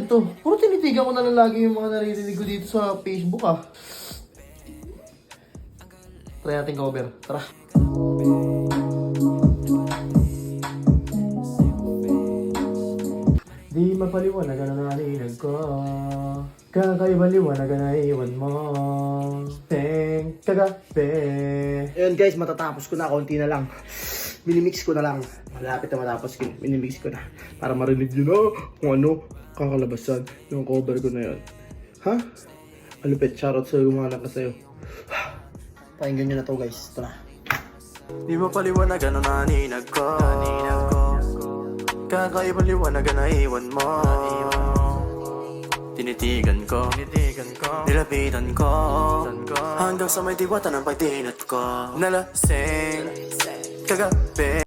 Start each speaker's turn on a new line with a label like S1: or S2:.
S1: to? Puro tinitigan ko na lang lagi yung mga naririnig ko dito sa Facebook ah. Try natin cover. Tara. Di mapaliwanag ang narinig ko. Kakaiba liwanag ang naiwan mo. Teng kagabi. Ayun guys, matatapos ko na. Konti na lang. Minimix ko na lang. Malapit na matapos ko. Minimix ko na. Para marinig nyo na kung ano kakalabasan yung cover ko na yun. Ha? Alupit, shoutout sa gumawa ka sa'yo. Pakinggan nyo na to guys. Ito na.
S2: Di mapaliwanag ang naninag ko. Kakaiba liwanag ang naiwan mo. Tinitigan ko, nilapitan ko, hanggang sa may diwata ng pagdinat ko. Nalasing kagabi.